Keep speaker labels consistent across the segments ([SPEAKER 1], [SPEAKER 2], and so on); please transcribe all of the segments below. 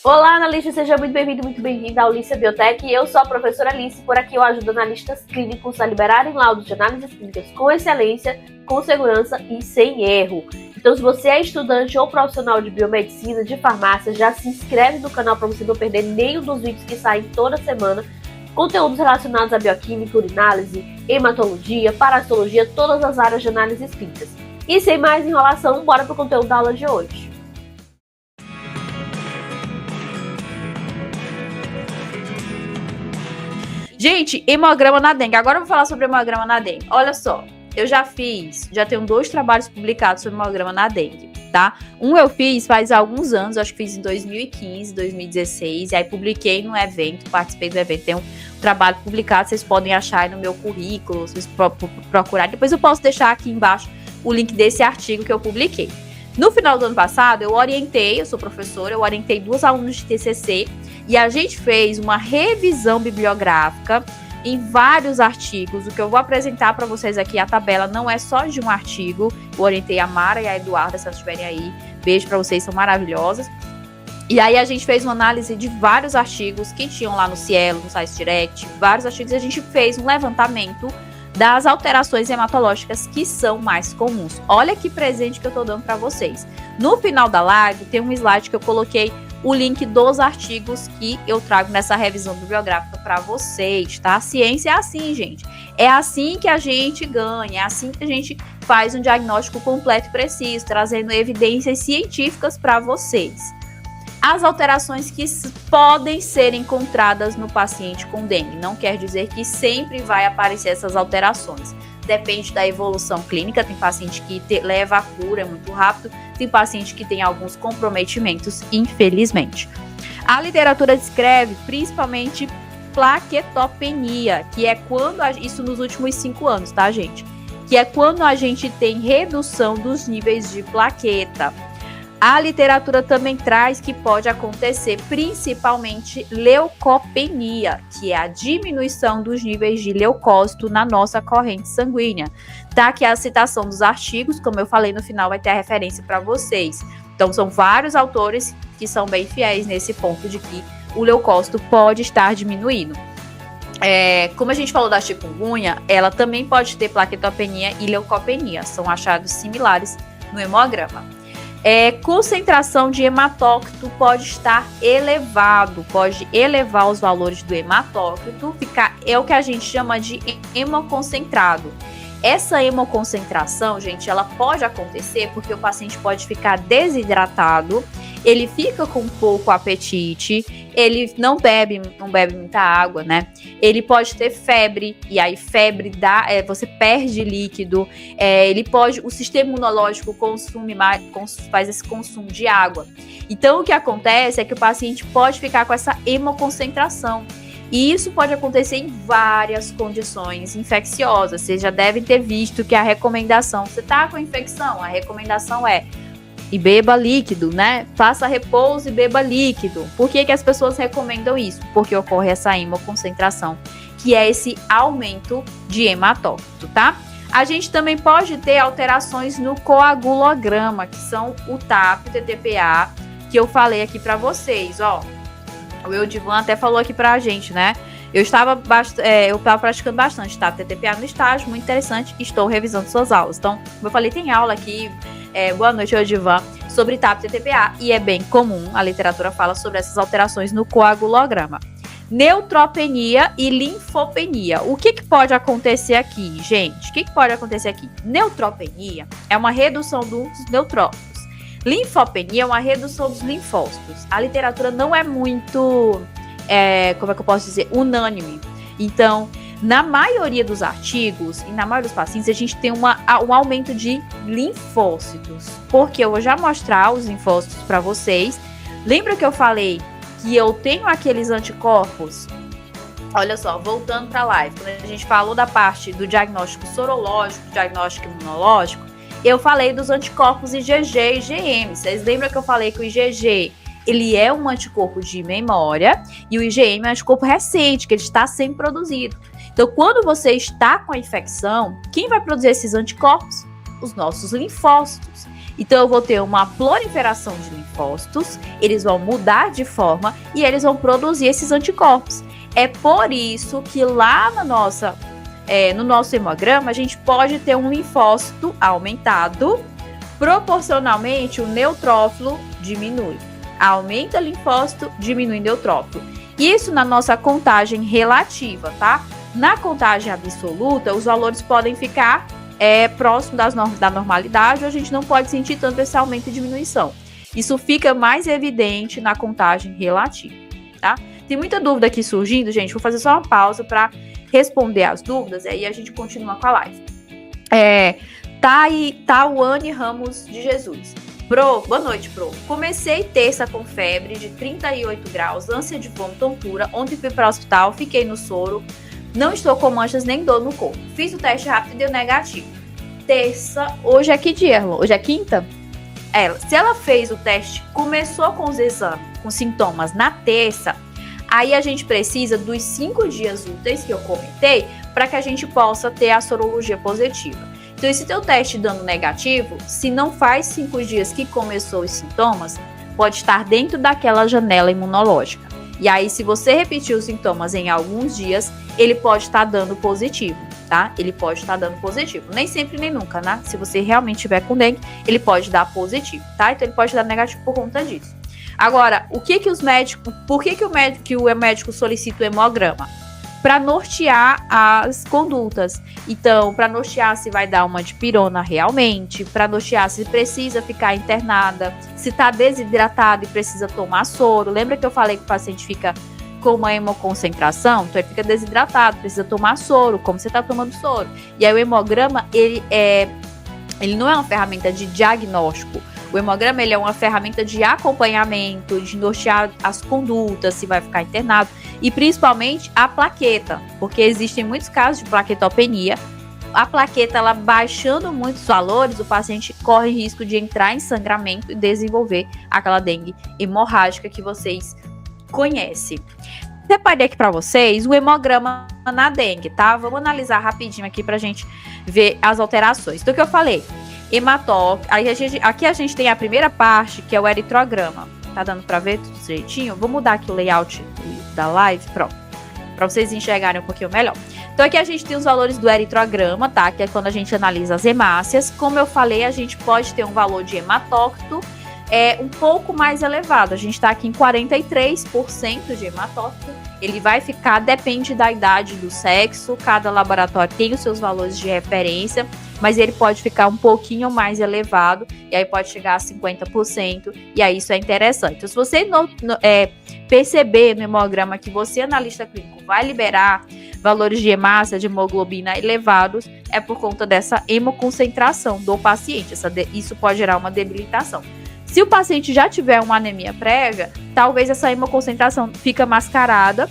[SPEAKER 1] Olá, analista, seja muito bem-vindo, muito bem-vinda ao Alicia Biotech. Eu sou a professora Alice, por aqui eu ajudo analistas clínicos a liberarem laudos de análises clínicas com excelência, com segurança e sem erro. Então, se você é estudante ou profissional de biomedicina, de farmácia, já se inscreve no canal para você não perder nenhum dos vídeos que saem toda semana. Conteúdos relacionados à bioquímica, urinálise, hematologia, parasitologia, todas as áreas de análises clínicas. E sem mais enrolação, bora para o conteúdo da aula de hoje.
[SPEAKER 2] Gente, hemograma na dengue. Agora eu vou falar sobre hemograma na dengue. Olha só, eu já tenho 2 trabalhos publicados sobre hemograma na dengue, tá? Um eu fiz faz alguns anos, acho que fiz em 2015, 2016, e aí publiquei no evento, participei do evento. Tem um trabalho publicado, vocês podem achar aí no meu currículo, vocês procurarem. Depois eu posso deixar aqui embaixo o link desse artigo que eu publiquei. No final do ano passado, eu sou professora, eu orientei 2 alunos de TCC, e a gente fez uma revisão bibliográfica em vários artigos. O que eu vou apresentar para vocês aqui, a tabela não é só de um artigo. Eu orientei a Mara e a Eduarda, se elas estiverem aí. Beijo para vocês, são maravilhosas. E aí a gente fez uma análise de vários artigos que tinham lá no Cielo, no Science Direct, vários artigos, e a gente fez um levantamento das alterações hematológicas que são mais comuns. Olha que presente que eu tô dando para vocês. No final da live tem um slide que eu coloquei o link dos artigos que eu trago nessa revisão bibliográfica para vocês, tá? A ciência é assim, gente. É assim que a gente ganha, é assim que a gente faz um diagnóstico completo e preciso, trazendo evidências científicas para vocês. As alterações que podem ser encontradas no paciente com dengue. Não quer dizer que sempre vai aparecer essas alterações. Depende da evolução clínica. Tem paciente que leva a cura muito rápido, tem paciente que tem alguns comprometimentos, infelizmente. A literatura descreve principalmente plaquetopenia, que é quando, isso nos últimos 5 anos, tá, gente? Que é quando a gente tem redução dos níveis de plaqueta. A literatura também traz que pode acontecer principalmente leucopenia, que é a diminuição dos níveis de leucócito na nossa corrente sanguínea. Tá aqui a citação dos artigos, como eu falei no final, vai ter a referência para vocês. Então, são vários autores que são bem fiéis nesse ponto de que o leucócito pode estar diminuindo. Como a gente falou da chikungunya, ela também pode ter plaquetopenia e leucopenia, são achados similares no hemograma. Concentração de hematócrito pode estar elevado, pode elevar os valores do hematócrito, é o que a gente chama de hemoconcentrado. Essa hemoconcentração, gente, ela pode acontecer porque o paciente pode ficar desidratado, ele fica com pouco apetite, ele não bebe muita água, né? Ele pode ter febre, e aí febre você perde líquido, o sistema imunológico faz esse consumo de água. Então, o que acontece é que o paciente pode ficar com essa hemoconcentração. E isso pode acontecer em várias condições infecciosas. Vocês já devem ter visto que a recomendação, você tá com infecção, a recomendação é e beba líquido, né? Faça repouso e beba líquido. Por que as pessoas recomendam isso? Porque ocorre essa hemoconcentração, que é esse aumento de hematócrito, tá? A gente também pode ter alterações no coagulograma, que são o TAP, o TTPA, que eu falei aqui para vocês, ó. O Eudivan até falou aqui pra gente, né? Eu estava praticando bastante, tá? TTPA no estágio, muito interessante. Estou revisando suas aulas. Então, como eu falei, tem aula aqui. Boa noite, Eudivan, sobre TAP e TTPA. E é bem comum, a literatura fala sobre essas alterações no coagulograma. Neutropenia e linfopenia. O que pode acontecer aqui, gente? O que pode acontecer aqui? Neutropenia é uma redução dos neutrófilos. Linfopenia é uma redução dos linfócitos. A literatura não é muito, como é que eu posso dizer, unânime. Então, na maioria dos artigos e na maioria dos pacientes, a gente tem um aumento de linfócitos. Porque eu vou já mostrar os linfócitos para vocês. Lembra que eu falei que eu tenho aqueles anticorpos? Olha só, voltando para a live, quando a gente falou da parte do diagnóstico sorológico, diagnóstico imunológico, eu falei dos anticorpos IgG e IgM. Vocês lembram que eu falei que o IgG, ele é um anticorpo de memória e o IgM é um anticorpo recente, que ele está sendo produzido. Então, quando você está com a infecção, quem vai produzir esses anticorpos? Os nossos linfócitos. Então eu vou ter uma proliferação de linfócitos, eles vão mudar de forma e eles vão produzir esses anticorpos. É por isso que lá no nosso hemograma a gente pode ter um linfócito aumentado, proporcionalmente o neutrófilo diminui. Aumenta o linfócito, diminui o neutrófilo. Isso na nossa contagem relativa, tá? Na contagem absoluta, os valores podem ficar próximo da normalidade, a gente não pode sentir tanto esse aumento e diminuição. Isso fica mais evidente na contagem relativa, tá? Tem muita dúvida aqui surgindo, gente. Vou fazer só uma pausa para responder as dúvidas e aí a gente continua com a live. Tawane Ramos de Jesus. Boa noite, Pro. Comecei terça com febre de 38 graus, ânsia de vômito, tontura. Ontem fui para o hospital, fiquei no soro. Não estou com manchas nem dor no corpo. Fiz o teste rápido e deu negativo. Terça, hoje é que dia, irmão? Hoje é quinta? Se ela fez o teste, começou com os exames, com sintomas na terça, aí a gente precisa dos 5 dias úteis que eu comentei para que a gente possa ter a sorologia positiva. Então, esse teu teste dando negativo, se não faz 5 dias que começou os sintomas, pode estar dentro daquela janela imunológica. E aí, se você repetir os sintomas em alguns dias, ele pode estar dando positivo, tá? Ele pode estar dando positivo. Nem sempre, nem nunca, né? Se você realmente tiver com dengue, ele pode dar positivo, tá? Então, ele pode dar negativo por conta disso. Agora, por que o médico solicita o hemograma? Para nortear as condutas. Então, para nortear se vai dar uma dipirona realmente, para nortear se precisa ficar internada, se está desidratado e precisa tomar soro. Lembra que eu falei que o paciente fica com uma hemoconcentração? Então, ele fica desidratado, precisa tomar soro, como você está tomando soro. E aí, o hemograma, ele não é uma ferramenta de diagnóstico. O hemograma ele é uma ferramenta de acompanhamento, de nortear as condutas, se vai ficar internado, e principalmente a plaqueta, porque existem muitos casos de plaquetopenia. A plaqueta, ela baixando muitos valores, o paciente corre risco de entrar em sangramento e desenvolver aquela dengue hemorrágica que vocês conhecem. Separei aqui para vocês o hemograma na dengue, tá? Vamos analisar rapidinho aqui pra gente ver as alterações. Então, o que eu falei? Hematócrito. Aqui a gente tem a primeira parte, que é o eritrograma. Tá dando pra ver tudo direitinho? Vou mudar aqui o layout da live, pronto. Pra vocês enxergarem um pouquinho melhor. Então aqui a gente tem os valores do eritrograma, tá? Que é quando a gente analisa as hemácias. Como eu falei, a gente pode ter um valor de hematócrito um pouco mais elevado. A gente tá aqui em 43% de hematócrito. Ele vai ficar, depende da idade, do sexo. Cada laboratório tem os seus valores de referência, mas ele pode ficar um pouquinho mais elevado, e aí pode chegar a 50%, e aí isso é interessante. Então, se você perceber no hemograma que você, analista clínico, vai liberar valores de hemácia, de hemoglobina elevados, é por conta dessa hemoconcentração do paciente. Isso pode gerar uma debilitação. Se o paciente já tiver uma anemia prévia, talvez essa hemoconcentração fica mascarada,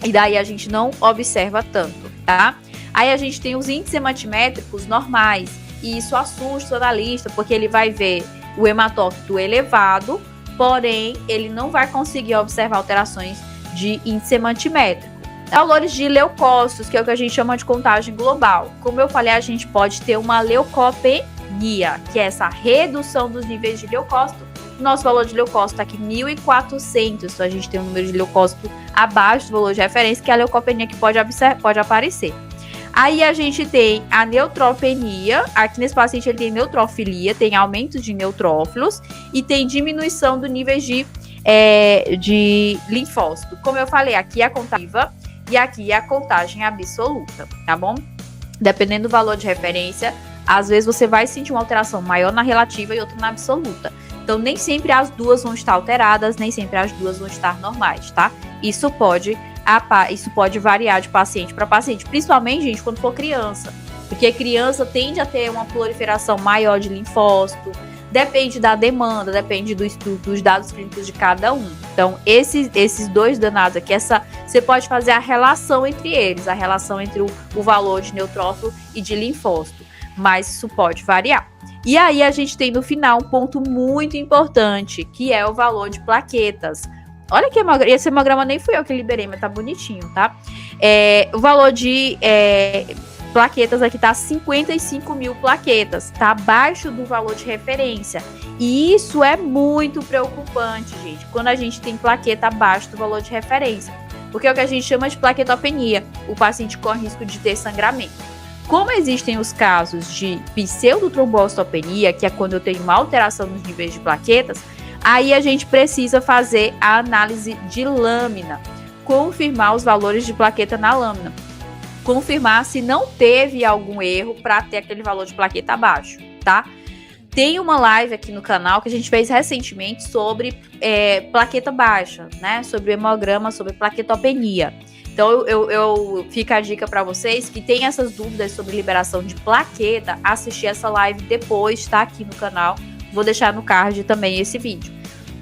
[SPEAKER 2] e daí a gente não observa tanto, tá? Aí a gente tem os índices hematimétricos normais, e isso assusta o analista, porque ele vai ver o hematócrito elevado, porém ele não vai conseguir observar alterações de índice hematimétrico. Valores de leucócitos, que é o que a gente chama de contagem global. Como eu falei, a gente pode ter uma leucopenia, que é essa redução dos níveis de leucócito. Nosso valor de leucócito está aqui 1.400, então a gente tem um número de leucócito abaixo do valor de referência, que é a leucopenia que pode aparecer. Aí a gente tem a neutropenia. Aqui nesse paciente ele tem neutrofilia, tem aumento de neutrófilos e tem diminuição do nível de linfócito. Como eu falei, aqui é a contativa e aqui é a contagem absoluta, tá bom? Dependendo do valor de referência, às vezes você vai sentir uma alteração maior na relativa e outra na absoluta. Então, nem sempre as duas vão estar alteradas, nem sempre as duas vão estar normais, tá? Isso pode variar de paciente para paciente, principalmente, gente, quando for criança. Porque criança tende a ter uma proliferação maior de linfócito, depende da demanda, depende dos dados clínicos de cada um. Então, esses dois danados aqui, você pode fazer a relação entre eles, a relação entre o valor de neutrófilo e de linfócito, mas isso pode variar. E aí a gente tem no final um ponto muito importante, que é o valor de plaquetas. Olha que esse hemograma nem fui eu que liberei, mas tá bonitinho, tá? O valor de plaquetas aqui tá 55 mil plaquetas, tá abaixo do valor de referência. E isso é muito preocupante, gente, quando a gente tem plaqueta abaixo do valor de referência, porque é o que a gente chama de plaquetopenia, o paciente corre risco de ter sangramento. Como existem os casos de pseudotrombocitopenia, que é quando eu tenho uma alteração nos níveis de plaquetas, aí a gente precisa fazer a análise de lâmina, confirmar os valores de plaqueta na lâmina, confirmar se não teve algum erro para ter aquele valor de plaqueta abaixo, tá? Tem uma live aqui no canal que a gente fez recentemente sobre plaqueta baixa, né? Sobre hemograma, sobre plaquetopenia. Então, eu fica a dica para vocês que tem essas dúvidas sobre liberação de plaqueta, assistir essa live depois, tá aqui no canal. Vou deixar no card também esse vídeo.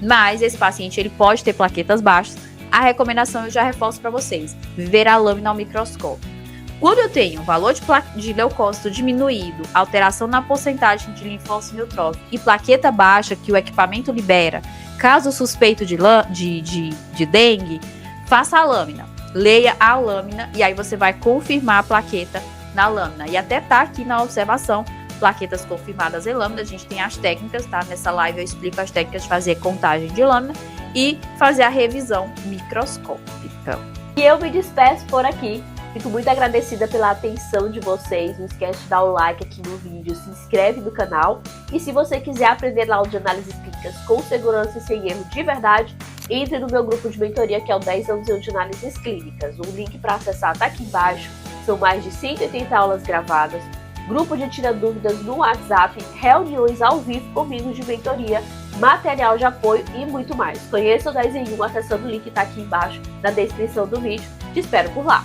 [SPEAKER 2] Mas esse paciente, ele pode ter plaquetas baixas. A recomendação eu já reforço para vocês, ver a lâmina ao microscópio. Quando eu tenho o valor de leucócito diminuído, alteração na porcentagem de linfócito neutrófico e plaqueta baixa que o equipamento libera, caso suspeito de dengue, faça a lâmina. Leia a lâmina e aí você vai confirmar a plaqueta na lâmina. E até tá aqui na observação, plaquetas confirmadas em lâmina. A gente tem as técnicas, tá? Nessa live eu explico as técnicas de fazer contagem de lâmina e fazer a revisão microscópica.
[SPEAKER 1] E eu me despeço por aqui. Fico muito agradecida pela atenção de vocês. Não esquece de dar o like aqui no vídeo, se inscreve no canal. E se você quiser aprender laudo de análises clínicas com segurança e sem erro de verdade, entre no meu grupo de mentoria, que é o 10 anos de análises clínicas. O link para acessar está aqui embaixo. São mais de 180 aulas gravadas, grupo de tira dúvidas no WhatsApp, reuniões ao vivo comigo de mentoria, material de apoio e muito mais. Conheça o 10 em 1 acessando o link que está aqui embaixo na descrição do vídeo. Te espero por lá.